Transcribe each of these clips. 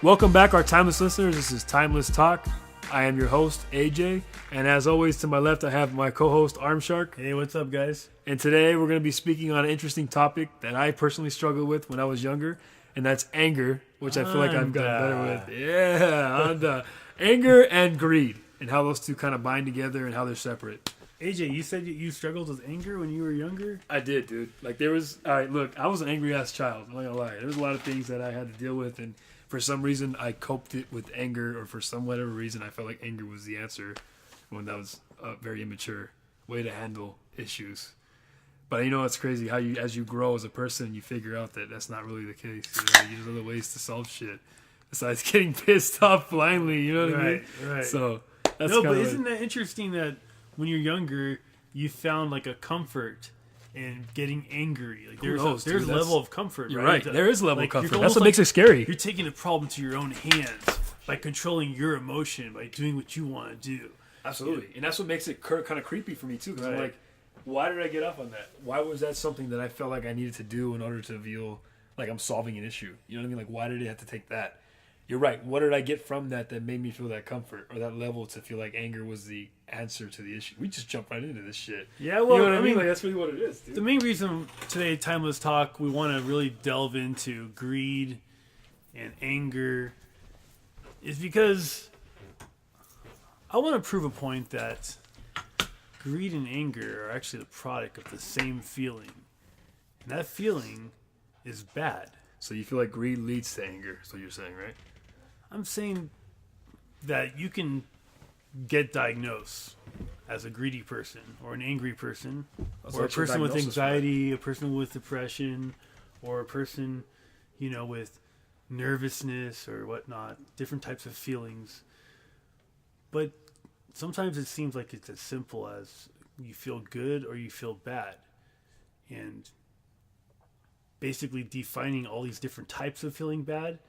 Welcome back, our timeless listeners. This is Timeless Talk. I am your host, AJ, and as always, to my left, I have my co-host, ArmShark. Hey, what's up, guys? And today, we're going to be speaking on an interesting topic that I personally struggled with when I was younger, and that's anger, which I feel like I've gotten better with. Yeah, anger and greed, and how those two kind of bind together and how they're separate. AJ, you said you struggled with anger when you were younger? I did, dude. Like, there was... All right, look, I was an angry-ass child. I'm not going to lie. There was a lot of things that I had to deal with, and for some reason, I coped it with anger, or for some whatever reason, I felt like anger was the answer when that was a very immature way to handle issues. But you know, it's crazy how you, as you grow as a person, you figure out that that's not really the case. You use other ways to solve shit besides getting pissed off blindly. You know what I mean? Right. So that's no, but isn't that interesting that when you're younger, you found like a comfort in getting angry? Like there's a level of comfort. You're right. There is a level of comfort. That's what makes it scary. You're taking the problem to your own hands by controlling your emotion, by doing what you want to do. Absolutely, and that's what makes it kind of creepy for me too. Because I'm like, why did I get off on that? Why was that something that I felt like I needed to do in order to feel like I'm solving an issue? You know what I mean? Like, why did it have to take that? You're right. What did I get from that made me feel that comfort or that level to feel like anger was the answer to the issue? We just jumped right into this shit. Yeah, well, you know what I mean? Like, that's really what it is, dude. The main reason today, Timeless Talk, we want to really delve into greed and anger is because I want to prove a point that greed and anger are actually the product of the same feeling. And that feeling is bad. So you feel like greed leads to anger, is what you're saying, right? I'm saying that you can get diagnosed as a greedy person or an angry person or a person with anxiety, a person with depression, or a person, with nervousness or whatnot, different types of feelings. But sometimes it seems like it's as simple as you feel good or you feel bad. And basically defining all these different types of feeling bad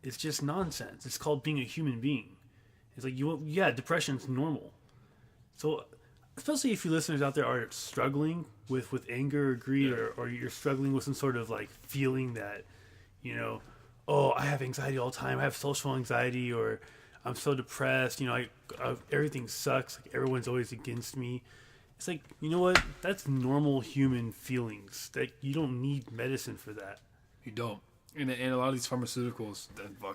is just nonsense. It's called being a human being. It's like, depression's normal. So, especially if you listeners out there are struggling with anger or greed, or you're struggling with some sort of like feeling that, I have anxiety all the time, I have social anxiety, or I'm so depressed, everything sucks, like everyone's always against me. It's like, you know what? That's normal human feelings. That you don't need medicine for that. You don't. And a lot of these pharmaceuticals,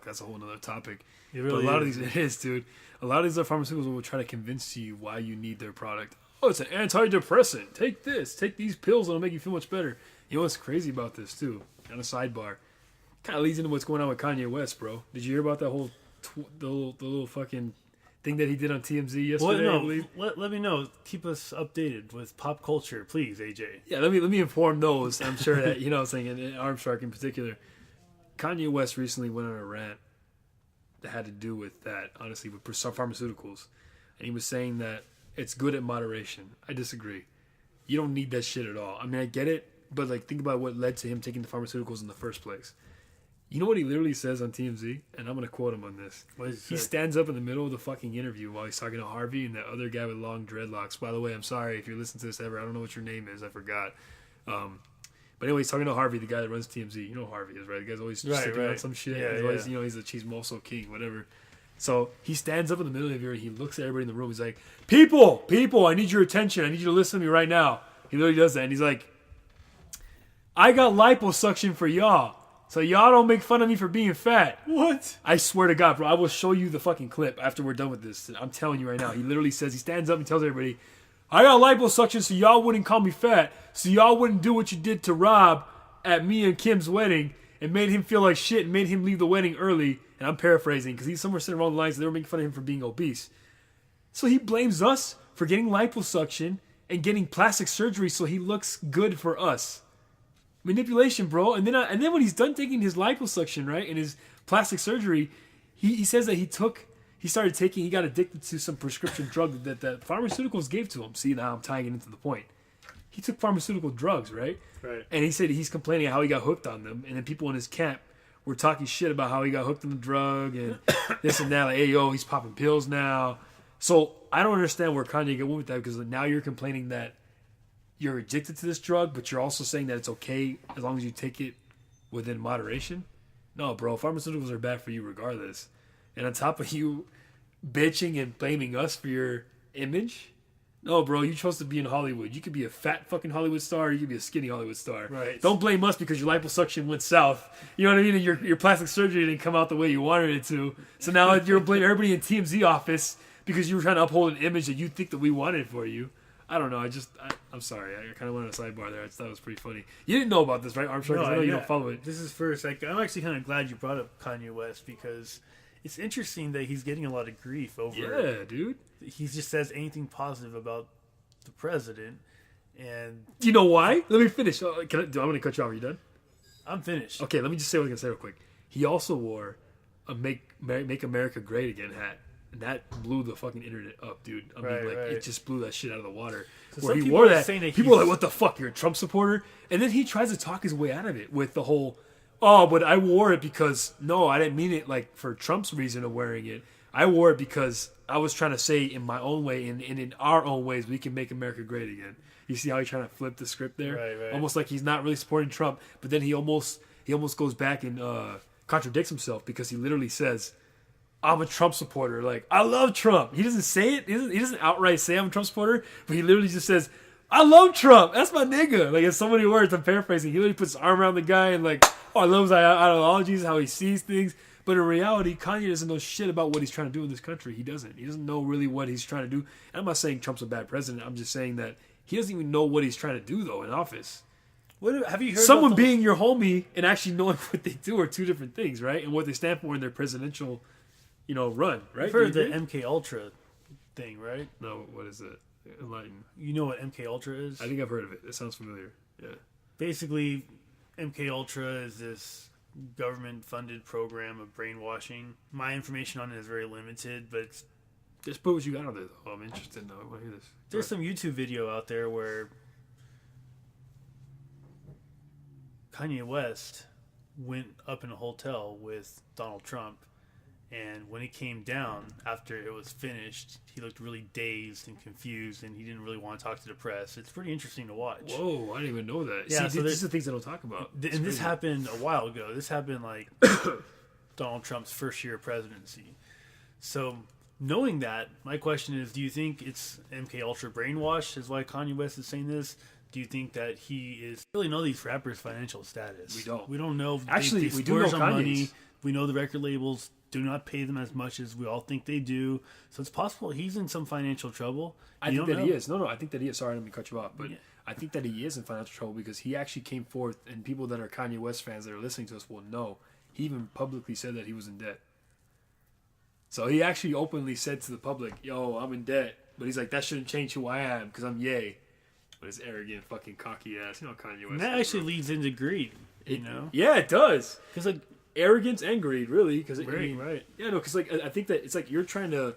that's a whole other topic. It really it is, dude. A lot of these pharmaceuticals will try to convince you why you need their product. Oh, it's an antidepressant. Take this. Take these pills. It'll make you feel much better. You know what's crazy about this, too? On a sidebar. Kind of leads into what's going on with Kanye West, bro. Did you hear about that whole the little fucking thing that he did on TMZ yesterday? Well, I believe? Let me know. Keep us updated with pop culture, please, AJ. Yeah, let me inform those. I'm sure that, I'm saying, and ArmShark in particular. Kanye West recently went on a rant that had to do with that, honestly, with pharmaceuticals. And he was saying that it's good at moderation. I disagree. You don't need that shit at all. I mean, I get it, but like, think about what led to him taking the pharmaceuticals in the first place. You know what he literally says on TMZ? And I'm going to quote him on this. He stands up in the middle of the fucking interview while he's talking to Harvey and that other guy with long dreadlocks. By the way, I'm sorry if you're listening to this ever. I don't know what your name is. I forgot. But anyway, he's talking to Harvey, the guy that runs TMZ. You know who Harvey is, right? The guy's always sipping on some shit. Yeah, he's always, he's a chismoso king, whatever. So he stands up in the middle of it. He looks at everybody in the room. He's like, people, I need your attention. I need you to listen to me right now. He literally does that. And he's like, I got liposuction for y'all. So y'all don't make fun of me for being fat. What? I swear to God, bro. I will show you the fucking clip after we're done with this. I'm telling you right now. He literally says, he stands up and tells everybody, I got liposuction so y'all wouldn't call me fat. So y'all wouldn't do what you did to Rob at me and Kim's wedding and made him feel like shit and made him leave the wedding early. And I'm paraphrasing because he's somewhere sitting along the lines. They were making fun of him for being obese. So he blames us for getting liposuction and getting plastic surgery so he looks good for us. Manipulation, bro. And then when he's done taking his liposuction, right, and his plastic surgery, he says that he got addicted to some prescription drug that pharmaceuticals gave to him. See, now I'm tying it into the point. He took pharmaceutical drugs, right? Right. And he said he's complaining how he got hooked on them. And then people in his camp were talking shit about how he got hooked on the drug and this and that. Like, hey, yo, he's popping pills now. So I don't understand where Kanye got with that because now you're complaining that you're addicted to this drug, but you're also saying that it's okay as long as you take it within moderation. No, bro, pharmaceuticals are bad for you regardless. And on top of you bitching and blaming us for your image, no, bro, you chose to be in Hollywood. You could be a fat fucking Hollywood star, or you could be a skinny Hollywood star. Right. Don't blame us because your liposuction went south. You know what I mean? And your plastic surgery didn't come out the way you wanted it to. So now you're blaming everybody in TMZ office because you were trying to uphold an image that you think that we wanted for you. I don't know. I'm sorry. I kind of went on a sidebar there. I thought it was pretty funny. You didn't know about this, right, ArmShark? No, I know you don't follow it. This is first. I'm actually kind of glad you brought up Kanye West because it's interesting that he's getting a lot of grief over. Yeah, dude. He just says anything positive about the president, and You know why? Let me finish. I'm going to cut you off. Are you done? I'm finished. Okay, let me just say what I'm going to say real quick. He also wore a Make America Great Again hat. And that blew the fucking internet up, dude. I mean, it just blew that shit out of the water. So where he people wore are that, saying that people are he's- like, what the fuck, you're a Trump supporter? And then he tries to talk his way out of it with the whole, oh, but I wore it because, no, I didn't mean it like for Trump's reason of wearing it. I wore it because I was trying to say in my own way and in our own ways, we can make America great again. You see how he's trying to flip the script there? Right. Almost like he's not really supporting Trump, but then he almost goes back and contradicts himself because he literally says, I'm a Trump supporter. Like, I love Trump. He doesn't say it. He doesn't outright say I'm a Trump supporter, but he literally just says, I love Trump. That's my nigga. Like, in so many words, I'm paraphrasing. He literally puts his arm around the guy and like, oh, I love his ideologies, how he sees things. But in reality, Kanye doesn't know shit about what he's trying to do in this country. He doesn't. He doesn't know really what he's trying to do. And I'm not saying Trump's a bad president. I'm just saying that he doesn't even know what he's trying to do, though, in office. Have you heard Someone about the- being your homie and actually knowing what they do are two different things, right? And what they stand for in their presidential run, right? You've heard the MK Ultra thing, right? No, what is it? Enlighten. You know what MK Ultra is? I think I've heard of it. It sounds familiar. Yeah. Basically, MK Ultra is this government-funded program of brainwashing. My information on it is very limited, but Just put what you got on there, though. I'm interested, though. I want to hear this. there's some YouTube video out there where Kanye West went up in a hotel with Donald Trump, and when it came down after it was finished, he looked really dazed and confused, and he didn't really want to talk to the press. It's pretty interesting to watch. Whoa, I didn't even know that. Yeah, See, so these are the things I don't talk about. And this happened a while ago. This happened like Donald Trump's first year of presidency. So knowing that, my question is, do you think it's MK Ultra brainwash is why Kanye West is saying this? Do you think that he is really know these rappers' financial status? We don't. We don't know. Actually, they we do know splurge on money. Kanye's. We know the record labels do not pay them as much as we all think they do. So it's possible he's in some financial trouble. I think that he is. No, I think that he is. Sorry, I didn't mean to cut you off, but I think that he is in financial trouble because he actually came forth, and people that are Kanye West fans that are listening to us will know, he even publicly said that he was in debt. So he actually openly said to the public, yo, I'm in debt. But he's like, that shouldn't change who I am because I'm Ye. But his arrogant, fucking cocky ass. You know Kanye West. And that actually leads into greed, you know? Yeah, it does. Because like, Arrogance and greed, really. Cause right. Yeah, no, because like, I think that it's like you're trying to...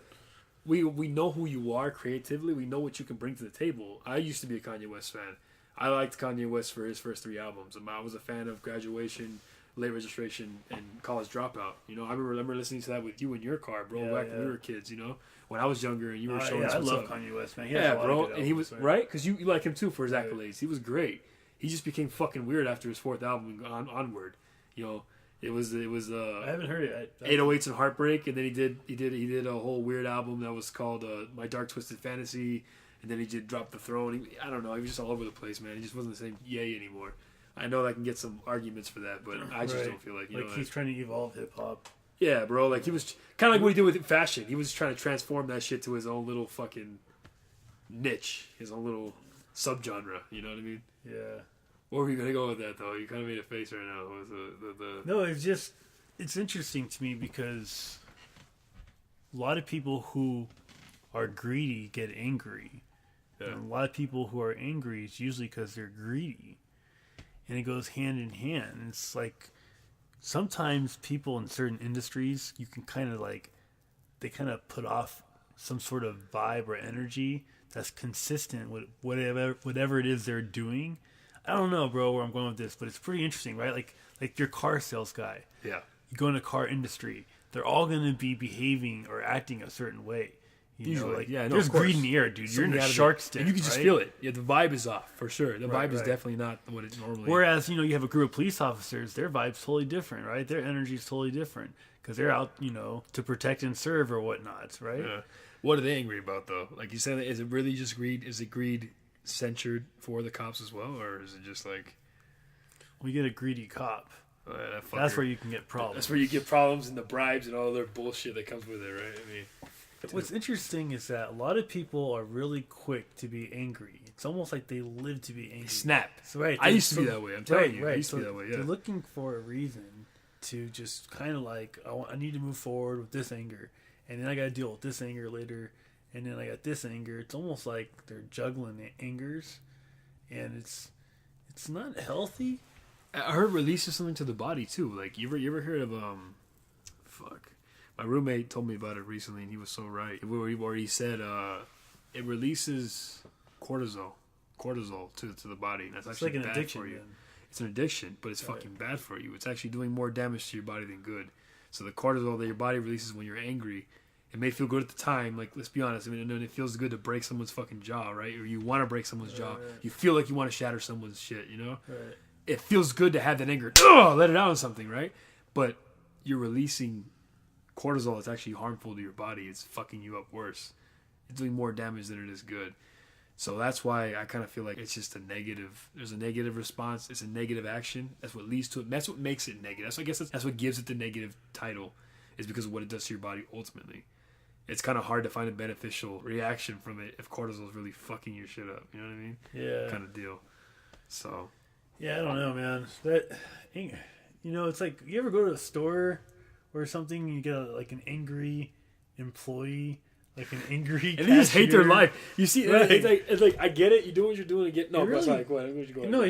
We know who you are creatively. We know what you can bring to the table. I used to be a Kanye West fan. I liked Kanye West for his first 3 albums. I was a fan of Graduation, Late Registration, and College Dropout. You know, I remember listening to that with you in your car, bro, back when we were kids, you know? When I was younger and you were showing us I what's love up. Kanye West, man. He has a lot bro. of good And he was, albums, right? Because you like him too for his accolades. He was great. He just became fucking weird after his 4th album onward. You know, it was I haven't heard it. 808s and Heartbreak, and then he did a whole weird album that was called My Dark Twisted Fantasy, and then he did Drop the Throne. I don't know, he was just all over the place, man. He just wasn't the same Ye anymore. I know I can get some arguments for that, but I just don't feel like he's trying to evolve hip hop. Yeah, bro. Like he was kind of like what he did with fashion. He was trying to transform that shit to his own little fucking niche, his own little subgenre. You know what I mean? Yeah. Where were you gonna go with that though? You kind of made a face right now. What was the... No, it's interesting to me because a lot of people who are greedy get angry. Yeah. And a lot of people who are angry is usually because they're greedy, and it goes hand in hand. It's like sometimes people in certain industries, you can kind of like, they kind of put off some sort of vibe or energy that's consistent with whatever it is they're doing. I don't know, bro, where I'm going with this, but it's pretty interesting, right? Like your car sales guy. Yeah. You go in the car industry, they're all going to be behaving or acting a certain way. Usually, no, there's greed in the air, dude. You're in a shark's den, and you can just feel it. Yeah, the vibe is off for sure. The vibe is definitely not what it normally. Whereas you have a group of police officers, their vibe's totally different, right? Their energy is totally different because they're out, to protect and serve or whatnot, right? Yeah. What are they angry about though? Like you said, is it really just greed? Is it greed censured for the cops as well, or is it just like we get a greedy cop? That's where you can get problems. That's where you get problems and the bribes and all their bullshit that comes with it, right? I mean, what's interesting is that a lot of people are really quick to be angry. It's almost like they live to be angry. Snap. So, right. I used to be that way. I'm telling you. I used to be so that way, yeah. They're looking for a reason to just kind of like, I need to move forward with this anger. And then I got to deal with this anger later. And then I got this anger. It's almost like they're juggling the angers. And it's not healthy. I heard releases something to the body too. Like you ever heard of my roommate told me about it recently, and he was so right. Where he said it releases cortisol to the body. And that's actually like an bad addiction, for you. man. It's an addiction, but it's fucking bad for you. It's actually doing more damage to your body than good. So the cortisol that your body releases when you're angry, it may feel good at the time. Like, let's be honest. I mean, it feels good to break someone's fucking jaw, right? Or you want to break someone's jaw. You feel like you want to shatter someone's shit, Right. It feels good to have that anger. Let it out on something, right? But you're releasing cortisol that's actually harmful to your body. It's fucking you up worse. It's doing more damage than it is good. So that's why I kind of feel like it's just a negative. There's a negative response. It's a negative action. That's what leads to it. That's what makes it negative. So I guess that's what gives it the negative title, is because of what it does to your body ultimately. It's kind of hard to find a beneficial reaction from it if cortisol is really fucking your shit up. You know what I mean? Yeah. Kind of deal. So. Yeah, I don't know, man. It's like, you ever go to a store or something, and you get an angry employee, like an angry and they just hate their life. You see, right. it's like I get it. You do what you're doing. It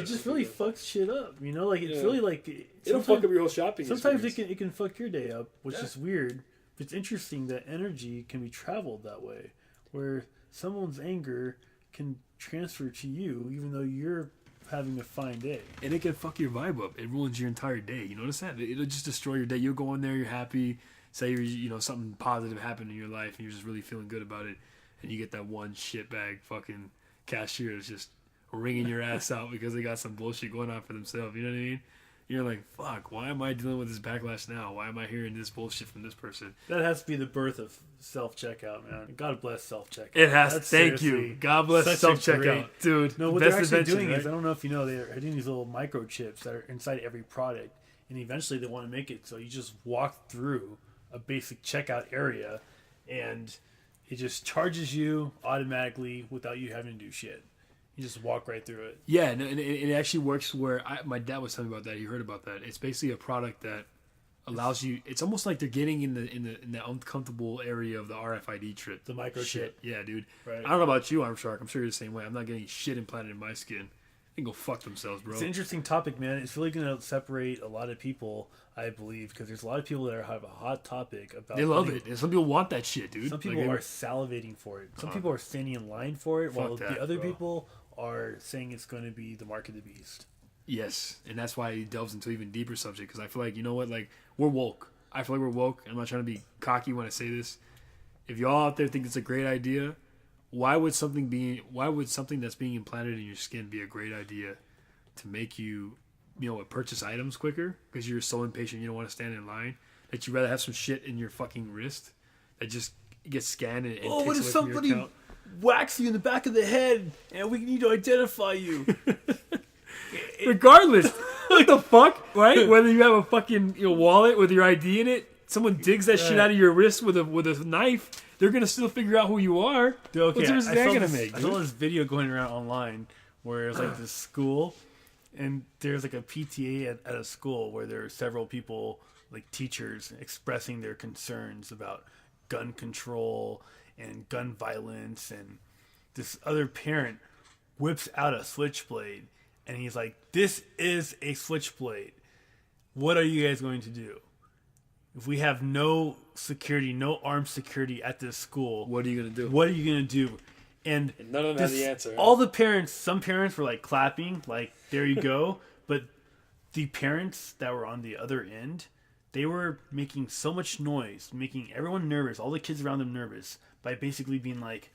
just really fucks shit up. It's really like it'll fuck up your whole shopping. Sometimes it can fuck your day up, which is weird. But it's interesting that energy can be traveled that way, where someone's anger can transfer to you, even though you're having a fine day. And it can fuck your vibe up. It ruins your entire day. You notice that? It'll just destroy your day. You'll go in there, you're happy, say something positive happened in your life and you're just really feeling good about it, and you get that one shitbag fucking cashier that's just wringing your ass out because they got some bullshit going on for themselves. You know what I mean? You're like, fuck, why am I dealing with this backlash now? Why am I hearing this bullshit from this person? That has to be the birth of self-checkout, man. God bless self-checkout. It has. Thank you. God bless self-checkout. Dude, no, what they're actually doing is, I don't know if you know, they're doing these little microchips that are inside every product. And eventually they want to make it so you just walk through a basic checkout area and it just charges you automatically without you having to do shit. You just walk right through it. Yeah, and it actually works where my dad was telling me about that. He heard about that. It's basically a product that allows you. It's almost like they're getting in the uncomfortable area of the RFID chip. The microchip. Yeah, dude. Right. I don't know about you, ArmShark. I'm sure you're the same way. I'm not getting shit implanted in my skin. They can go fuck themselves, bro. It's an interesting topic, man. It's really going to separate a lot of people, I believe, because there's a lot of people that have a hot topic about. They love it. And some people want that shit, dude. Some people are salivating for it. Some people are standing in line for it, while the other people are saying it's going to be the mark of the beast. Yes, and that's why he delves into an even deeper subject, because I feel like, you know what, like, we're woke. I feel like we're woke. I'm not trying to be cocky when I say this. If y'all out there think it's a great idea, why would something that's being implanted in your skin be a great idea to make you, purchase items quicker because you're so impatient you don't want to stand in line, that you'd rather have some shit in your fucking wrist that just gets scanned and takes away from your account? Whacks you in the back of the head and we need to identify you. Regardless, what the fuck, right? Whether you have a fucking wallet with your ID in it, someone digs that shit out of your wrist with a knife, they're gonna still figure out who you are. Dude, okay, what difference is that gonna make? I saw this video going around online where it's like this school, and there's like a PTA at a school where there are several people, like teachers, expressing their concerns about gun control and gun violence, and this other parent whips out a switchblade and he's like, "This is a switchblade. What are you guys going to do? If we have no security, no armed security at this school, what are you going to do? What are you going to do?" And none of them have the answer. All the parents, some parents were like clapping, like, there you go. But the parents that were on the other end, they were making so much noise, making everyone nervous, all the kids around them nervous, by basically being like,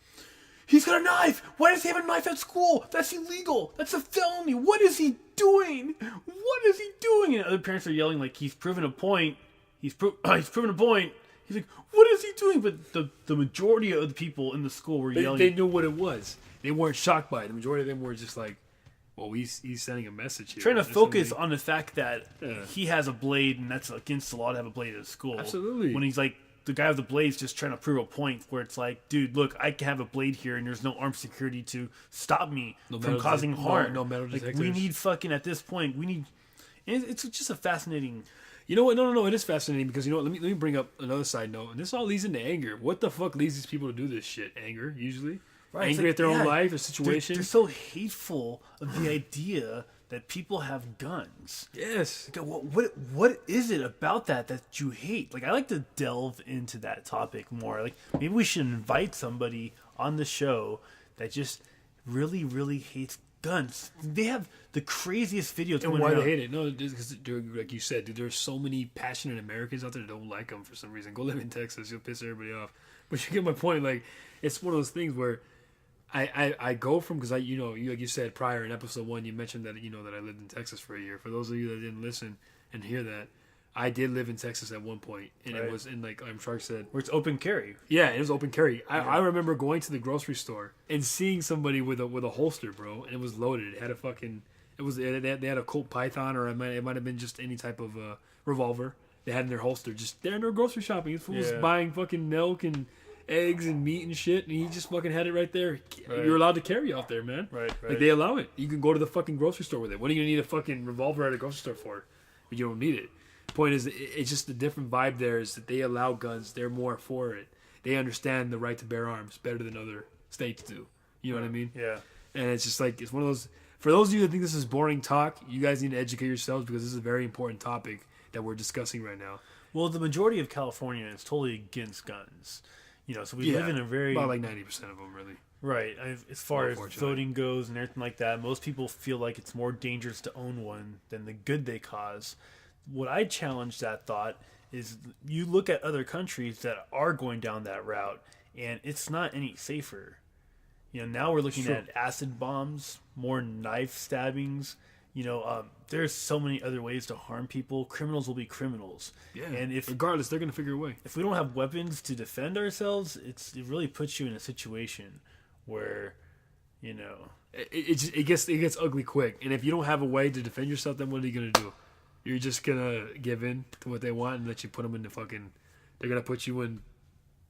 he's got a knife! Why does he have a knife at school? That's illegal! That's a felony! What is he doing? What is he doing? And other parents are yelling like, he's proven a point. He's proven a point. He's like, what is he doing? But the majority of the people in the school were yelling. They knew what it was. They weren't shocked by it. The majority of them were just like, well, he's sending a message here. Trying to focus on the fact that he has a blade, and that's against the law to have a blade at school. Absolutely. When he's like, the guy with the blade's just trying to prove a point where it's like, dude, look, I can have a blade here, and there's no armed security to stop me from causing harm. No metal detectors. We need fucking, at this point, we need... It's just a fascinating... You know what? No. It is fascinating because, you know what? Let me bring up another side note. And this all leads into anger. What the fuck leads these people to do this shit? Anger, usually. Right, Angry at their own life or situation. They're so hateful of the idea that people have guns. Yes. Like, what is it about that you hate? Like, I like to delve into that topic more. Like, maybe we should invite somebody on the show that just really, really hates guns. They have the craziest videos. And why they hate it? No, because like you said, dude, there's so many passionate Americans out there that don't like them for some reason. Go live in Texas, you'll piss everybody off. But you get my point. Like, it's one of those things where I go from, because like you said prior in episode 1, you mentioned that that I lived in Texas for a year. For those of you that didn't listen and hear that, I did live in Texas at one point, and it was in, like ArmShark said, where it's open carry. Yeah, it was open carry. I remember going to the grocery store and seeing somebody with a holster, bro, and it was loaded. It had a fucking they had a Colt Python, or it might have been just any type of revolver they had in their holster. Just there in their grocery shopping, this fool was buying fucking milk and eggs and meat and shit, and he just fucking had it right there. Right. You're allowed to carry out there, man. Right. Like, they allow it. You can go to the fucking grocery store with it. What are you gonna need a fucking revolver at a grocery store for? But you don't need it. Point is, it's just the different vibe there is that they allow guns. They're more for it. They understand the right to bear arms better than other states do. You know what I mean? Yeah. And it's just like, it's one of those, for those of you that think this is boring talk, you guys need to educate yourselves, because this is a very important topic that we're discussing right now. Well, the majority of California is totally against guns. So we live in a very... About like 90% of them, really. Right. As far as voting goes and everything like that, most people feel like it's more dangerous to own one than the good they cause. What I challenge that thought is, you look at other countries that are going down that route, and it's not any safer. Now we're looking at acid bombs, more knife stabbings. There's so many other ways to harm people. Criminals will be criminals. Yeah. And regardless, they're going to figure a way. If we don't have weapons to defend ourselves, it really puts you in a situation where, it gets ugly quick. And if you don't have a way to defend yourself, then what are you going to do? You're just going to give in to what they want and let you put them in the fucking... They're going to put you in...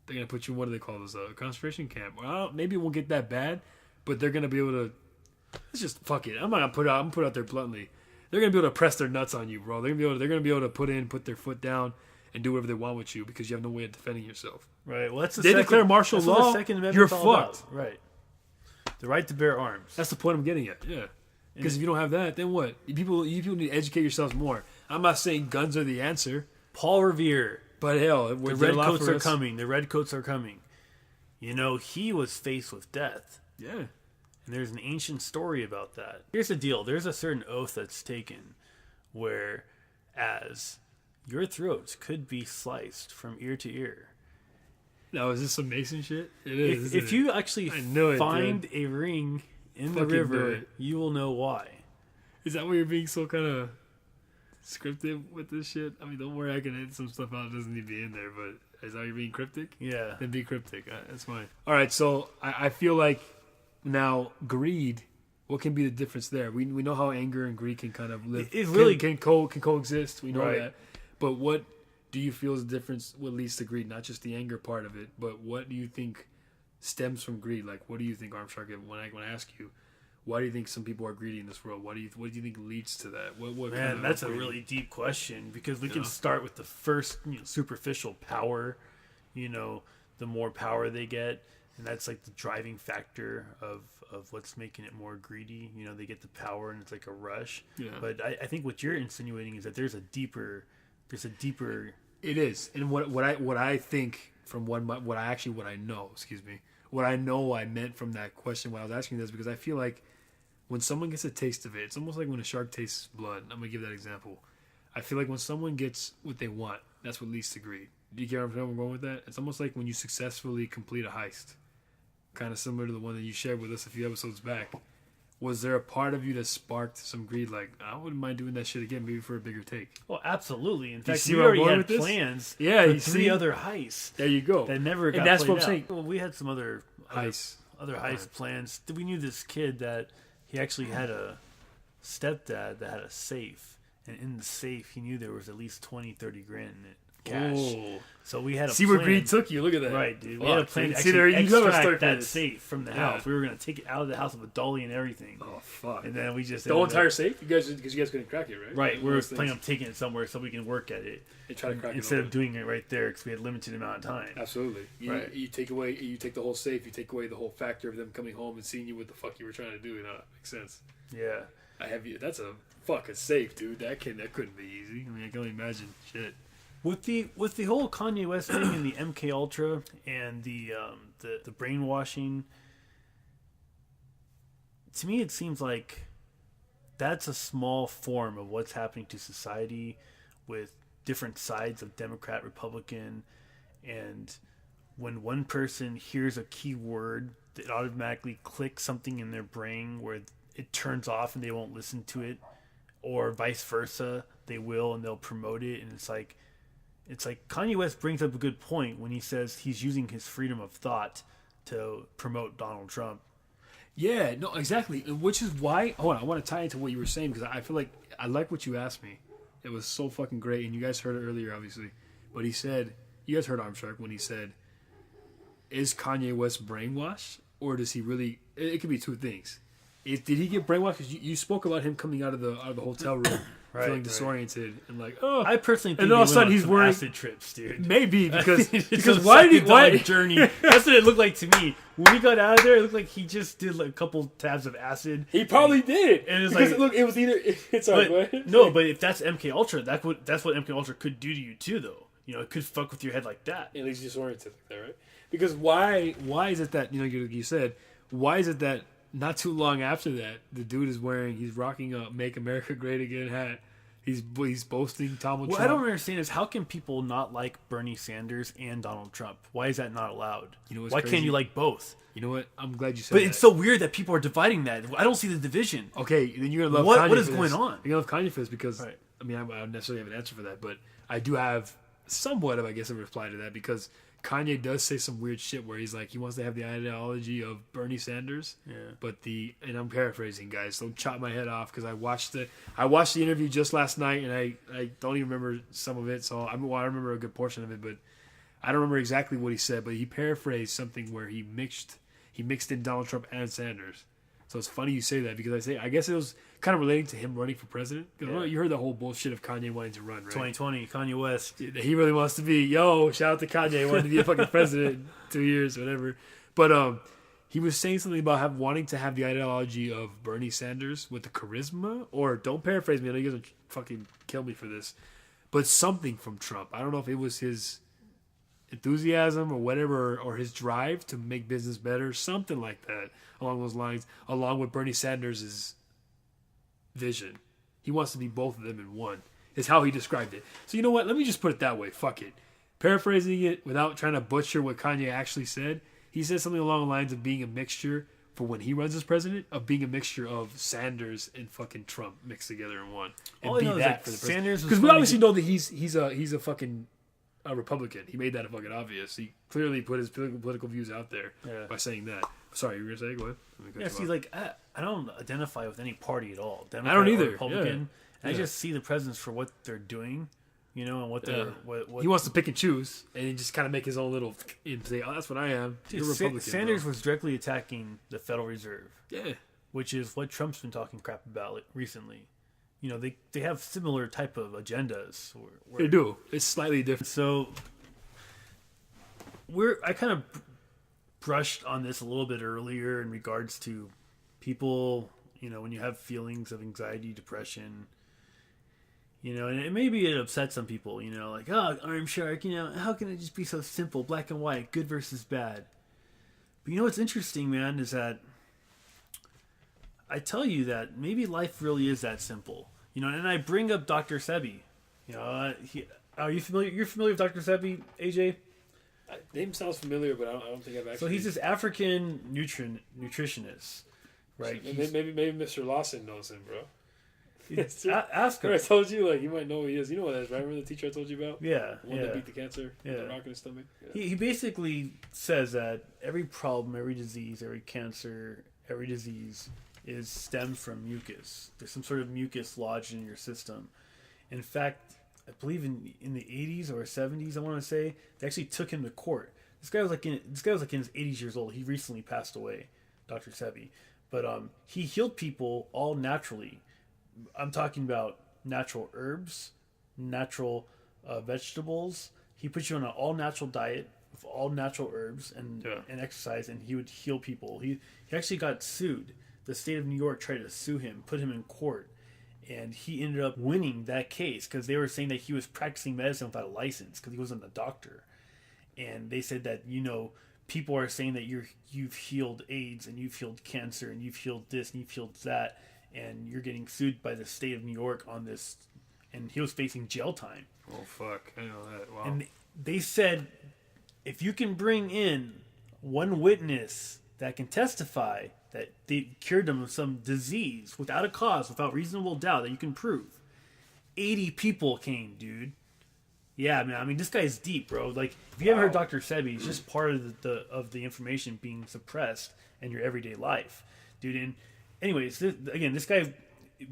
what do they call those? Concentration camp. Well, maybe it won't get that bad, but they're going to be able to... Let's just fuck it. I'm not gonna put it out there bluntly. They're gonna be able to press their nuts on you, bro. They're gonna be able to put their foot down and do whatever they want with you, because you have no way of defending yourself. Right. Well, they declare martial law. You're fucked. Right. The right to bear arms. That's the point I'm getting at. Yeah. Because if you don't have that, then what? You people need to educate yourselves more. I'm not saying guns are the answer. Paul Revere. But hell, the redcoats are coming. The redcoats are coming. He was faced with death. Yeah. And there's an ancient story about that. Here's the deal. There's a certain oath that's taken where as your throats could be sliced from ear to ear. Now, is this some Mason shit? It is. If you actually find a ring in the river, you will know why. Is that why you're being so kind of scripted with this shit? I mean, don't worry, I can edit some stuff out that doesn't need to be in there, but is that why you're being cryptic? Yeah. Then be cryptic. That's fine. All right, so I feel like now greed, what can be the difference there? We know how anger and greed can kind of live. It really can coexist. We know that. But what do you feel is the difference? What leads to greed? Not just the anger part of it, but what do you think stems from greed? Like, what do you think, ArmShark? When I ask you, why do you think some people are greedy in this world? What do you think leads to that? What Man, that's a really deep question, because we can start with the first superficial power. The more power they get. And that's like the driving factor of what's making it more greedy. They get the power and it's like a rush. Yeah. But I think what you're insinuating is that there's a deeper. It is, and what I think from what I know. Excuse me. What I know I meant from that question when I was asking this, because I feel like when someone gets a taste of it, it's almost like when a shark tastes blood. I'm gonna give that example. I feel like when someone gets what they want, That's what leads to greed. Do you get where I'm going with that? It's almost like when you successfully complete a heist. Kind of similar to the one that you shared with us a few episodes back. Was there a part of you that sparked some greed? Like, I wouldn't mind doing that shit again, maybe for a bigger take. Well, absolutely. In fact, see we where I'm already going had with this? plans Yeah, for you 3 see? other heists There you go. that never got And that's played what I'm saying. Well, we had some other Heists. other heist plans. We knew this kid that he actually had a stepdad that had a safe. And in the safe, he knew there was at least 20, 30 grand in it. Cash. Oh. So we had a See plan. where greed took you. Look at that. Right, dude. We Fuck, had a plan to see, there, actually you never extract start that this. safe from the Yeah. house. We were going to take it out of the house with a dolly and everything. Oh, fuck. And then we just... The whole ended entire up- safe? Because you guys couldn't crack it, right? Right, we were Those planning on things. taking it somewhere so we can work at it. They try to crack Instead it of doing it right there because we had limited amount of time. Absolutely. Right. You take the whole safe, you take away the whole factor of them coming home and seeing you what the fuck you were trying to do. Makes sense. Yeah. That's a fucking safe, dude. That couldn't be easy. I mean, I can only imagine. Shit. With the whole Kanye West thing and the MK Ultra and the brainwashing, to me it seems like that's a small form of what's happening to society with different sides of Democrat, Republican, and when one person hears a key word, it automatically clicks something in their brain where it turns off and they won't listen to it, or vice versa, they will and they'll promote it, and it's like Kanye West brings up a good point when he says he's using his freedom of thought to promote Donald Trump. Yeah, no, exactly. Which is why, hold on, I want to tie into what you were saying because I feel like I like what you asked me. It was so fucking great, and you guys heard it earlier, obviously. But he said, you guys heard ArmShark when he said, is Kanye West brainwashed, or does he really, it could be two things. Did he get brainwashed? Because you spoke about him coming out of the hotel room feeling disoriented and like, oh. I personally think and all of a sudden he's he's wearing acid trips, dude. Maybe because why did why journey? That's what it looked like to me. When we got out of there, it looked like he just did like a couple tabs of acid. He probably did. And it's because like, look, it was either it's all right. but, no, but if that's MK Ultra, that's what MK Ultra could do to you too, though. You know, it could fuck with your head like that. At least disoriented like that, right? Because why is it that you said why is it that not too long after that the dude is he's rocking a "Make America Great Again" hat. He's boasting Donald Trump. What I don't understand is how can people not like Bernie Sanders and Donald Trump? Why is that not allowed? Why can't you like both? You know what? I'm glad you said But that. it's so weird that people are dividing that. I don't see the division. Okay, then you're gonna love Kanye. What is for going this. on? You're gonna love Kanye for this because Right. I mean I don't necessarily have an answer for that, but I do have somewhat of a reply to that because Kanye does say some weird shit where he's like he wants to have the ideology of Bernie Sanders. Yeah. But and I'm paraphrasing, guys. Don't chop my head off because I watched the interview just last night and I don't even remember some of it. So I remember a good portion of it, but I don't remember exactly what he said. But he paraphrased something where he mixed in Donald Trump and Sanders. So it's funny you say that because I guess it was kind of relating to him running for president. Yeah. You heard the whole bullshit of Kanye wanting to run, right? 2020, Kanye West. He really wants to be. Shout out to Kanye, wanting to be a fucking president in 2 years, whatever. But he was saying something about wanting to have the ideology of Bernie Sanders with the charisma, or don't paraphrase me. I know you guys will fucking kill me for this, but something from Trump. I don't know if it was his enthusiasm or whatever, or his drive to make business better, something like that along those lines, along with Bernie Sanders' vision. He wants to be both of them in one, is how he described it. So you know what? Let me just put it that way. Fuck it. Paraphrasing it without trying to butcher what Kanye actually said, he said something along the lines of being a mixture, for when he runs as president, of being a mixture of Sanders and fucking Trump mixed together in one. And All I be know is, that like, for the Sanders president. was Because we funny obviously know that he's a fucking a Republican. He made that a fucking obvious. He clearly put his political views out there by saying that. Sorry, you were going to say? Go ahead. Yeah, see, like, I don't identify with any party at all. Democrat I don't either. Or Republican. Yeah. I just see the presidents for what they're doing, and what they're... What he wants to pick and choose, and he just kind of make his own little... and say, oh, that's what I am. Dude, You're Republican. Sanders was directly attacking the Federal Reserve. Yeah. Which is what Trump's been talking crap about recently. They have similar type of agendas. They do. It's slightly different. So I kind of brushed on this a little bit earlier in regards to people, when you have feelings of anxiety, depression, and maybe it upsets some people, like, oh, ArmShark, how can it just be so simple, black and white, good versus bad? But what's interesting, man, is that I tell you that maybe life really is that simple, and I bring up Dr. Sebi, Are you familiar? You're familiar with Dr. Sebi, AJ? Name sounds familiar, but I don't think I've actually. So he's this African nutritionist, right? Maybe Mr. Lawson knows him, bro. Ask him. I told you, like, you might know who he is. You know what that is, right? Remember the teacher I told you about? Yeah. The one that beat the cancer? Yeah. With the rock in his stomach? Yeah. He basically says that every problem, every disease, every cancer, every disease is stemmed from mucus. There's some sort of mucus lodged in your system. In fact, I believe in the 80s or 70s, I want to say, they actually took him to court. This guy was like in his 80s years old. He recently passed away, Dr. Sebi. But he healed people all naturally. I'm talking about natural herbs, natural vegetables. He put you on an all-natural diet with all natural herbs and exercise, and he would heal people. He actually got sued. The state of New York tried to sue him, put him in court, and he ended up winning that case because they were saying that he was practicing medicine without a license because he wasn't a doctor. And they said that, people are saying that you've healed AIDS and you've healed cancer and you've healed this and you've healed that, and you're getting sued by the state of New York on this, and he was facing jail time. Oh, fuck. I know that. Wow. And they said, if you can bring in one witness that can testify that they cured them of some disease without a cause, without reasonable doubt that you can prove, 80 people came, dude. Yeah, man. I mean, this guy's deep, bro. Like, if you haven't heard Dr. Sebi, it's just part of the information being suppressed in your everyday life, dude. And anyways, this guy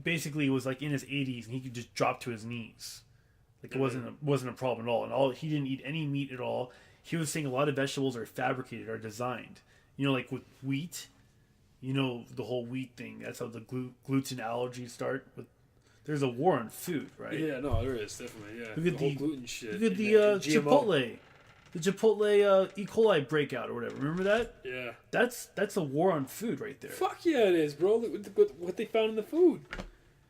basically was like in his 80s, and he could just drop to his knees. Like, it wasn't a problem at all. And he didn't eat any meat at all. He was saying a lot of vegetables are fabricated, are designed. Like with wheat, the whole wheat thing. That's how the gluten allergies start. There's a war on food, right? Yeah, no, there is, definitely, yeah. Look at the whole gluten shit. Look at the Chipotle. The Chipotle E. coli breakout or whatever. Remember that? Yeah. That's a war on food right there. Fuck yeah, it is, bro. Look what they found in the food.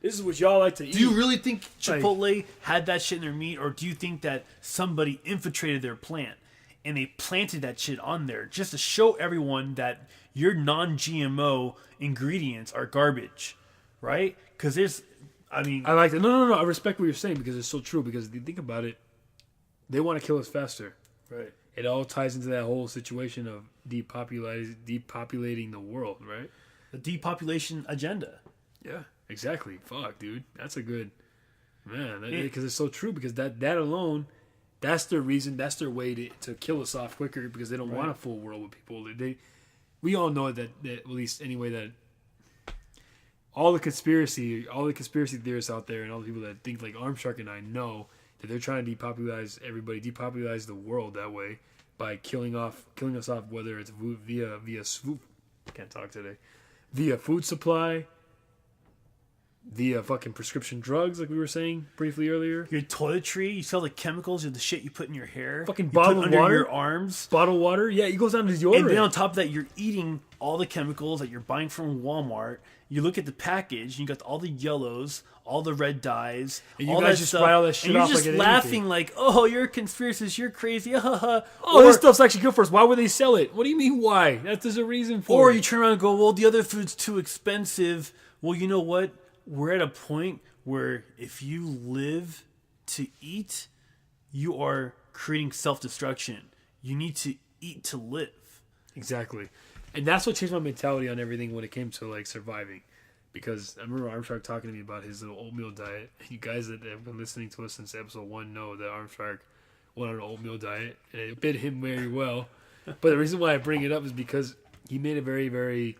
This is what y'all like to eat. Do you really think Chipotle had that shit in their meat, or do you think that somebody infiltrated their plant and they planted that shit on there just to show everyone that your non-GMO ingredients are garbage, right? Because I like that. No. I respect what you're saying because it's so true. Because if you think about it, they want to kill us faster. Right. It all ties into that whole situation of depopulating the world, right? The depopulation agenda. Yeah, exactly. Fuck, dude. That's a good... Man, because it's so true. Because that alone, that's their reason, that's their way to kill us off quicker because they don't want a full world with people. We all know that at least anyway, that all the conspiracy theorists out there and all the people that think like ArmShark and I know that they're trying to depopulize everybody, depopulize the world that way by killing us off, whether it's via can't talk today, via food supply, via fucking prescription drugs, like we were saying briefly earlier. Your toiletry, you sell the chemicals or the shit you put in your hair. Fucking bottled water, your arms. Bottled water, yeah, it goes down to deodorant. And then on top of that, you're eating all the chemicals that you're buying from Walmart. You look at the package, and you got all the yellows, all the red dyes, and you all guys that just stuff, fry all that shit and off you're just like laughing like, "Oh, you're a conspiracist, you're crazy." This stuff's actually good for us. Why would they sell it? What do you mean why? There's a reason for it. Or you turn around and go, "Well, the other food's too expensive." Well, you know what? We're at a point where if you live to eat, you are creating self-destruction. You need to eat to live. Exactly. And that's what changed my mentality on everything when it came to like surviving. Because I remember ArmShark talking to me about his little oatmeal diet. You guys that have been listening to us since episode 1 know that ArmShark went on an oatmeal diet. And it fit him very well. But the reason why I bring it up is because he made a very, very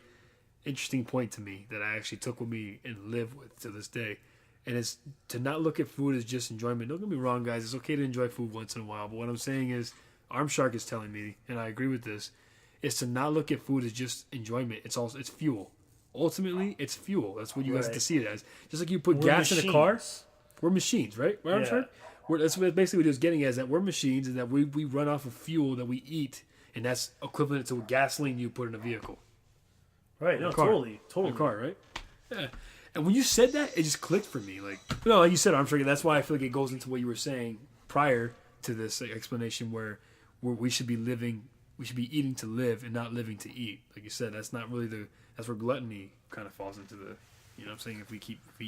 interesting point to me that I actually took with me and live with to this day. And it's to not look at food as just enjoyment. Don't get me wrong, guys. It's okay to enjoy food once in a while. But what I'm saying is, ArmShark is telling me, and I agree with this, is to not look at food as just enjoyment. It's fuel. Ultimately, it's fuel. That's what you guys have to see it as. Just like you put gas in a car, we're machines, right? We're ArmShark. That's basically what he was getting at, is that we're machines and that we run off of fuel that we eat, and that's equivalent to gasoline you put in a vehicle. Right, no, totally. In a car, right? Yeah. And when you said that, it just clicked for me. Like you said, ArmShark, that's why I feel like it goes into what you were saying prior to this explanation where we should be living, we should be eating to live and not living to eat. Like you said, that's not really that's where gluttony kind of falls into You know what I'm saying? If we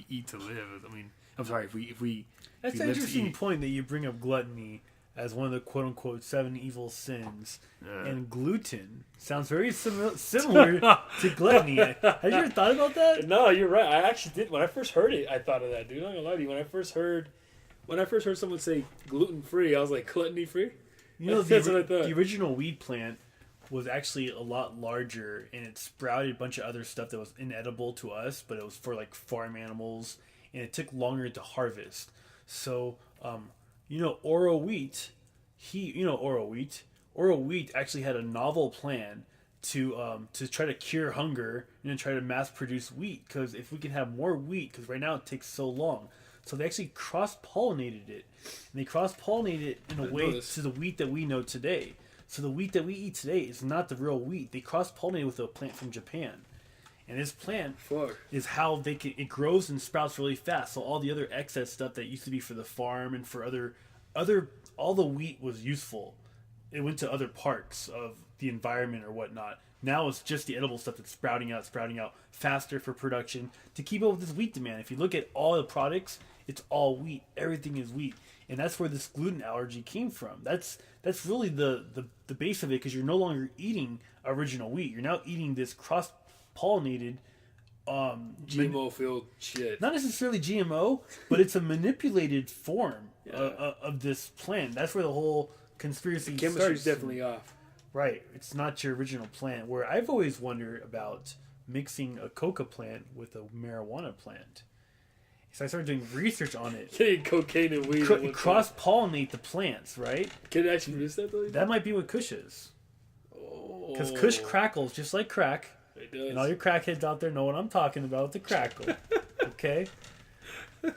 eat to live, I mean, I'm sorry, if we That's an interesting point that you bring up gluttony as one of the quote-unquote 7 evil sins. And gluten sounds very similar to gluttony. Have you ever thought about that? No, you're right. I actually did. When I first heard it, I thought of that, dude. I'm not gonna lie to you. When I first heard someone say gluten-free, I was like, gluttony-free? You know, That's what I thought. The original weed plant was actually a lot larger, and it sprouted a bunch of other stuff that was inedible to us, but it was for like farm animals, and it took longer to harvest. So, Oro Wheat, Oro Wheat actually had a novel plan to try to cure hunger and then try to mass produce wheat, because if we can have more wheat, because right now it takes so long. So they actually cross-pollinated it, and they cross-pollinated it in a way to the wheat that we know today. So the wheat that we eat today is not the real wheat. They cross-pollinated with a plant from Japan. And this plant is how it grows and sprouts really fast. So all the other excess stuff that used to be for the farm and for all the wheat was useful. It went to other parts of the environment or whatnot. Now it's just the edible stuff that's sprouting out faster for production to keep up with this wheat demand. If you look at all the products, it's all wheat. Everything is wheat. And that's where this gluten allergy came from. That's really the base of it, because you're no longer eating original wheat. You're now eating this cross-pollinated GMO-filled shit. Not necessarily GMO, but it's a manipulated form of this plant. That's where the whole conspiracy starts. The chemistry's definitely off. Right. It's not your original plant. Where I've always wondered about mixing a coca plant with a marijuana plant. So I started doing research on it. Getting cocaine and weed. Cross-pollinate the plants, right? Can it actually produce that, though? That might be what Kush is. Because Kush crackles just like crack. It does. And all your crackheads out there know what I'm talking about with the crackle. Okay?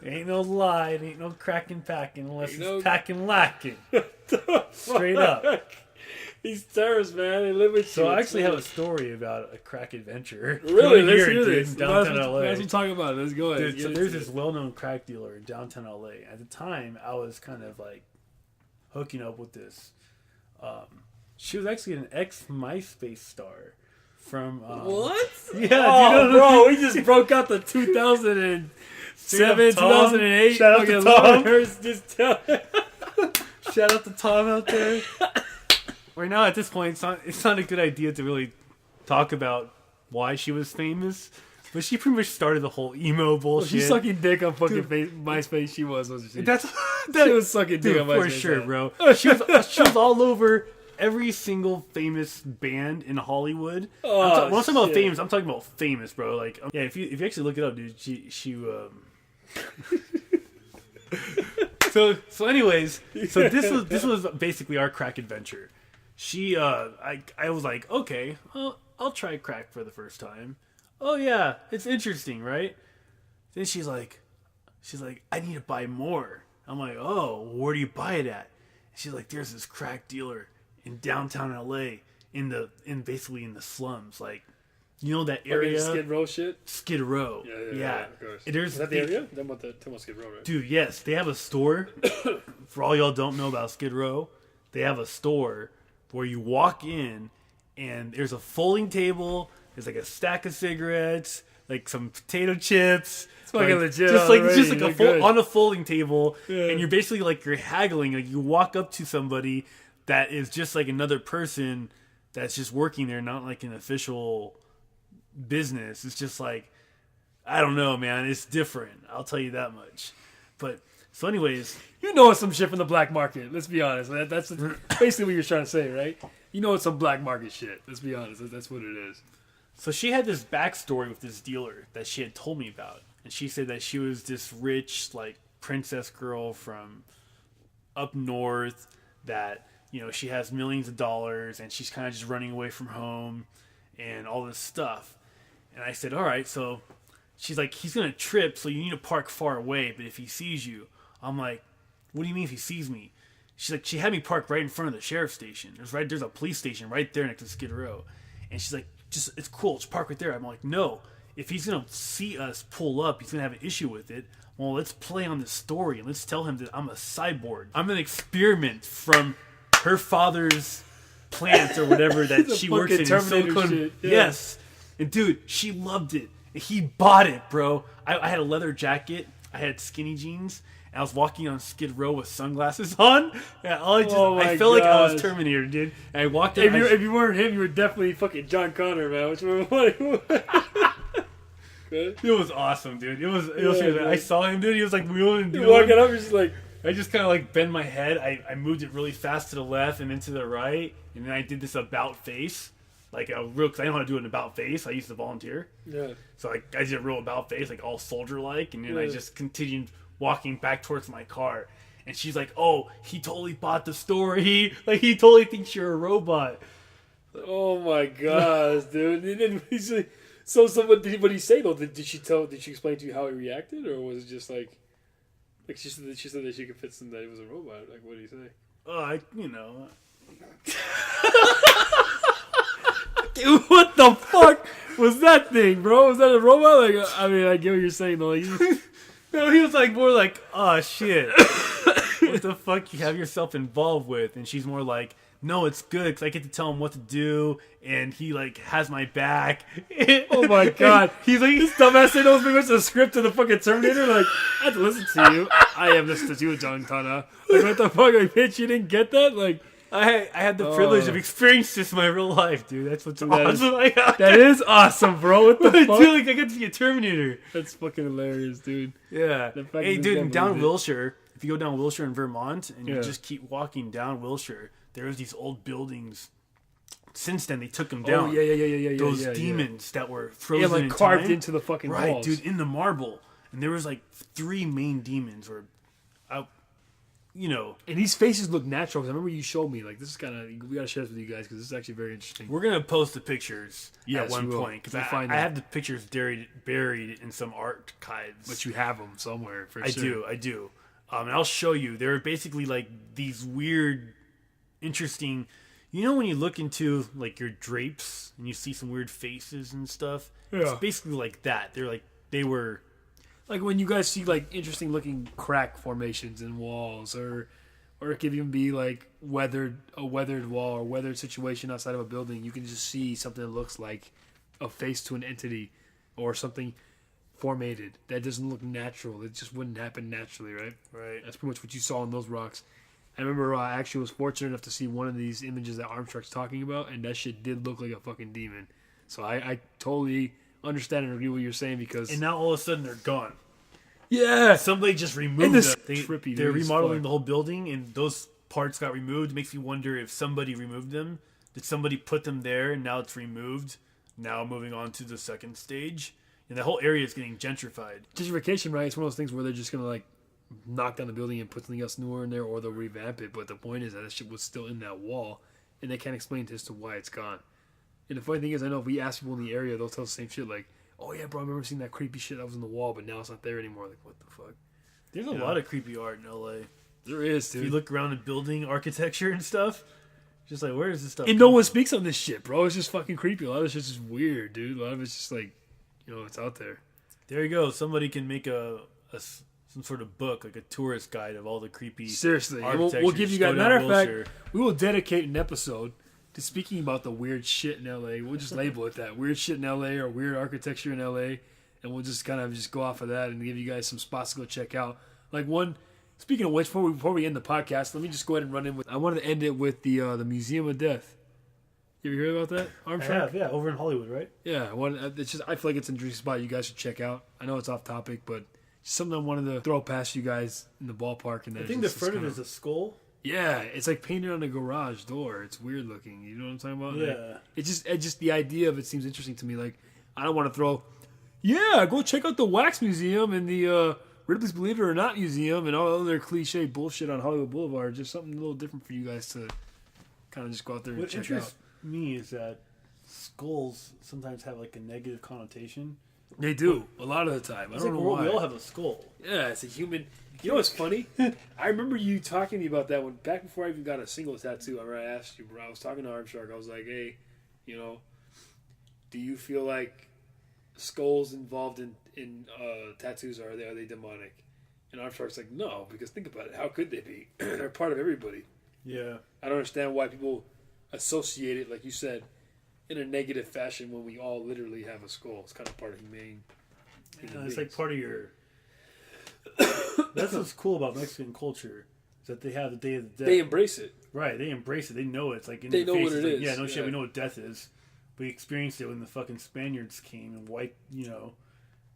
Ain't no lie. It ain't no cracking packing unless it's packing lacking. Straight up. These terrorists, man, they live with you. So I actually have a story about a crack adventure. Really? Let's hear this. In downtown LA. Let's talk about it. Let's go ahead. Dude, so there's this well-known crack dealer in downtown LA. At the time, I was kind of like hooking up with this. She was actually an ex-MySpace star from... what? Yeah, bro, we just broke out the 2007, 2008. Shout out to Tom. Shout out to Tom out there. Right now, at this point, it's not a good idea to really talk about why she was famous, but she pretty much started the whole emo bullshit. Well, she's sucking dick on fucking MySpace. She wasn't she? She was sucking dick on MySpace. For sure, bro. She was all over every single famous band in Hollywood. When I'm talking about famous, I'm talking about famous, bro. Like, yeah, if you actually look it up, dude, she So anyways, this was basically our crack adventure. I was like, okay, well, I'll try crack for the first time. Oh yeah, it's interesting, right? Then she's like, I need to buy more. I'm like, oh, where do you buy it at? She's like, there's this crack dealer in downtown LA, basically in the slums, like, you know that area, Skid Row shit. Skid Row, yeah. Of course. Is that the area? Talking about Skid Row, right? Dude, yes, they have a store. For all y'all don't know about Skid Row, they have a store where you walk in and there's a folding table. There's like a stack of cigarettes, like some potato chips. It's fucking legit. Just like on a folding table, and you're basically like you're haggling. Like you walk up to somebody that is just like another person that's just working there, not like an official business. It's just like, I don't know, man. It's different. I'll tell you that much. But so, anyways, you know it's some shit from the black market. Let's be honest. That's basically what you're trying to say, right? You know it's some black market shit. Let's be honest. That's what it is. So she had this backstory with this dealer that she had told me about, and she said that she was this rich, like, princess girl from up north that, you know, she has millions of dollars and she's kind of just running away from home and all this stuff. And I said, all right, so she's like, he's gonna trip, so you need to park far away. But if he sees you, I'm like, what do you mean if he sees me? She's like, she had me park right in front of the sheriff's station. There's a police station right there next to Skid Row. And she's like, it's cool, just park right there. I'm like, no, if he's gonna see us pull up, he's gonna have an issue with it. Well, let's play on this story and let's tell him that I'm a cyborg. I'm an experiment from her father's plant or whatever that she works in Silicon. Shit. Yeah. Yes. And dude, she loved it. He bought it, bro. I had a leather jacket. I had skinny jeans. And I was walking on Skid Row with sunglasses on. Yeah, I felt like I was Terminator, dude. And I walked in. If you weren't him, you were definitely fucking John Connor, man. Which one? It was awesome, dude. It was I saw him, dude. He was like wheeling. You're walking up, you're just like. I just kind of like bend my head. I moved it really fast to the left and then to the right. And then I did this about face. Like a real, because I know how to do an about face. I used to volunteer. Yeah. So like I did a real about face, like all soldier-like. And then I just continued walking back towards my car. And she's like, oh, he totally bought the story. He totally thinks you're a robot. Oh my gosh, dude. And then he's like, so what did he say though? Did she explain to you how he reacted? Or was it just like she said that she could fit some that he was a robot. Like, what did he say? Dude, what the fuck was that thing, bro? Was that a robot? Like, I mean, I get what you're saying though. Like, no, he was like more like, oh shit, what the fuck you have yourself involved with? And she's more like, no, it's good because I get to tell him what to do, and he like has my back. Oh my god, he's like, this dumbass thing knows pretty much the script of the fucking Terminator. Like, I have to listen to you. I have listened to you, John Connor. Like, what the fuck? Like, bitch, you didn't get that? Like, I had the privilege of experiencing this in my real life, dude. That's what's awesome. That is awesome, bro. What the fuck? Dude, like, I got to be a Terminator. That's fucking hilarious, dude. Yeah. Hey, dude, down Wilshire, if you go down Wilshire in Vermont and you just keep walking down Wilshire, there's these old buildings. Since then, they took them down. Oh, yeah. Those demons that were frozen like in carved time. into the fucking walls. Right, dude, in the marble. And there was like 3 main demons or and these faces look natural. Because I remember you showed me. Like, this is kind of, we gotta share this with you guys because this is actually very interesting. We're gonna post the pictures at one point because I have the pictures buried in some archives. But you have them somewhere for sure. I do. And I'll show you. They're basically like these weird, interesting. You know when you look into like your drapes and you see some weird faces and stuff. Yeah. It's basically like that. They were. Like when you guys see like interesting looking crack formations in walls, or it could even be like a weathered wall or weathered situation outside of a building. You can just see something that looks like a face to an entity or something formated that doesn't look natural. It just wouldn't happen naturally, right? Right. That's pretty much what you saw in those rocks. I remember I actually was fortunate enough to see one of these images that ArmShark's talking about, and that shit did look like a fucking demon. So I totally understand and agree with what you're saying because... And now all of a sudden they're gone. Yeah! Somebody just removed them. They're remodeling fuck. the whole building, and those parts got removed. It makes me wonder if somebody removed them. Did somebody put them there, and now it's removed? Now moving on to the second stage. And the whole area is getting gentrified. Gentrification, right? It's one of those things where they're just going to, like, knock down the building and put something else newer in there, or they'll revamp it. But the point is that shit was still in that wall, and they can't explain as to why it's gone. And the funny thing is, I know if we ask people in the area, they'll tell the same shit, like, oh yeah, bro, I remember seeing that creepy shit that was in the wall, but now it's not there anymore. Like, what the fuck? There's a lot of creepy art in LA. There is, dude. If you look around at building architecture and stuff, just like, where is this stuff? And no one speaks on this shit, bro. It's just fucking creepy. A lot of this shit's just weird, dude. A lot of it's just like, it's out there. There you go. Somebody can make some sort of book, like a tourist guide of all the creepy. Seriously, we'll give you guys. Matter of fact, we will dedicate an episode to speaking about the weird shit in LA. We'll just label it that weird shit in LA or weird architecture in LA, and we'll just kind of just go off of that and give you guys some spots to go check out. Like one. Speaking of which, before we end the podcast, let me just go ahead and run in with. I wanted to end it with the Museum of Death. You ever hear about that? ArmShark? I have, yeah, over in Hollywood, right? Yeah, it's just I feel like it's an interesting spot you guys should check out. I know it's off topic, but it's something I wanted to throw past you guys in the ballpark. And I think the front of it is a skull. Yeah, it's like painted on a garage door. It's weird looking. You know what I'm talking about? Yeah. Like, it's just the idea of it seems interesting to me. Like, I don't want to throw, yeah, go check out the Wax Museum and the Ripley's Believe It or Not Museum and all other cliche bullshit on Hollywood Boulevard. Just something a little different for you guys to kind of just go out there and check out. What interests me is that skulls sometimes have like a negative connotation. They do a lot of the time. I don't know why. We all have a skull. Yeah, it's a human. You know what's funny? I remember you talking to me about that back before I even got a single tattoo. I remember I asked you, bro. I was talking to ArmShark. I was like, hey, do you feel like skulls involved in tattoos are they demonic? And ArmShark's like, no, because think about it. How could they be? They're part of everybody. Yeah. I don't understand why people associate it, like you said, in a negative fashion when we all literally have a skull. It's kind of part of humane. It's like part of your. That's what's cool about Mexican culture. Is that they have the Day of the Dead. They embrace it. Right, they embrace it. They know it. It's like in they their know face. what it It's is. like, yeah, no shit. We know what death is. We experienced it when the fucking Spaniards came and wiped, and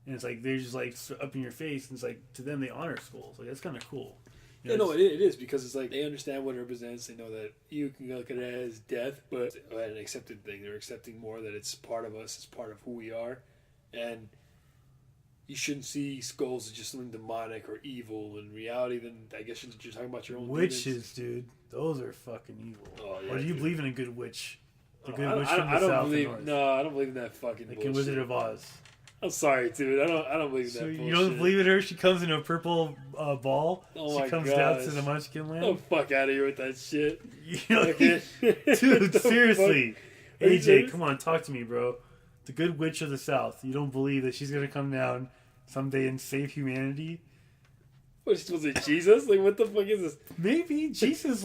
it's like they're just like up in your face. And it's like to them they honor skulls. Like that's kind of cool. It is because it's like they understand what it represents. They know that you can look at it as death, but an accepted thing. They're accepting more that it's part of us. It's part of who we are, and you shouldn't see skulls as just something demonic or evil. In reality, then I guess you're talking about your own witches, dude. Those are fucking evil. Oh, yeah, or do you believe in a good witch? The good I witch from the don't south believe. and north. No, I don't believe in that fucking. Like bullshit. in Wizard of Oz. I'm sorry, dude. I don't believe in that. So bullshit. you don't believe in her? She comes in a purple ball. Oh she comes down to the Munchkin Land. Oh, fuck out of here with that shit. Dude, seriously. AJ, serious? come on, talk to me, bro. The good witch of the South. You don't believe that she's going to come down someday and save humanity? What, she's supposed to be Jesus? Like, what the fuck is this? Maybe Jesus,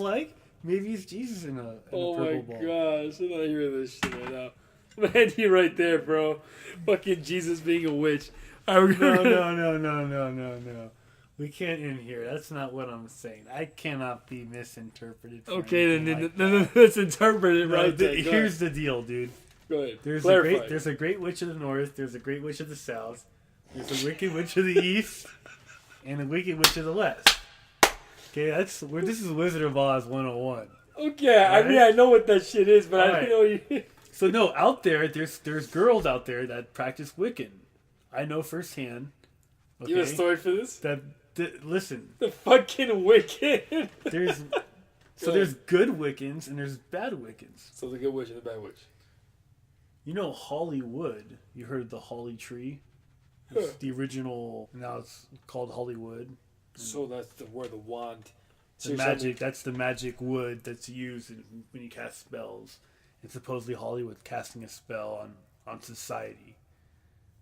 maybe it's Jesus in a purple ball. Oh my gosh, I'm not hearing this shit right now. Man, you right there, bro. Fucking Jesus being a witch. No. We can't end here. That's not what I'm saying. I cannot be misinterpreted. Okay, then let's interpret it right there. Here's the deal, dude. Go ahead. There's a great witch of the north. There's a great witch of the south. There's a wicked witch of the east, and a wicked witch of the west. Okay, this is Wizard of Oz 101. Okay, right? I mean I know what that shit is, but I didn't know you. So no, out there's girls out there that practice Wiccan. I know firsthand. Okay, You have a story for this? Listen. The fucking Wiccan. There's good Wiccans and there's bad Wiccans. So the good witch and the bad witch. You know Hollywood. You heard of the holly tree? It's the original. Now it's called Hollywood. So that's where the wand. That's the magic wood that's used when you cast spells. And supposedly Hollywood casting a spell on society.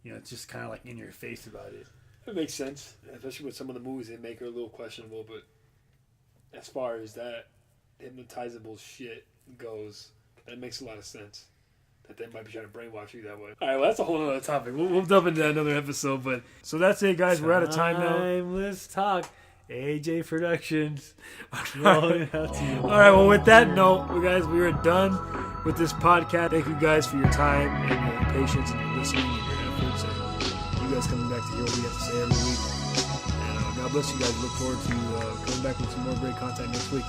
It's just kind of like in your face about it. It makes sense, especially with some of the movies they make are a little questionable. But as far as that hypnotizable shit goes, that makes a lot of sense. That they might be trying to brainwash you that way. All right, well, that's a whole other topic. We'll jump into another episode. But so that's it, guys. We're out of time now. Timeless talk. AJ Productions. All right. Well, with that note, guys, we are done with this podcast. Thank you guys for your time and your patience and your listening and your efforts and you guys coming back to hear what we have to say every week. And God bless you guys. Look forward to coming back with some more great content next week.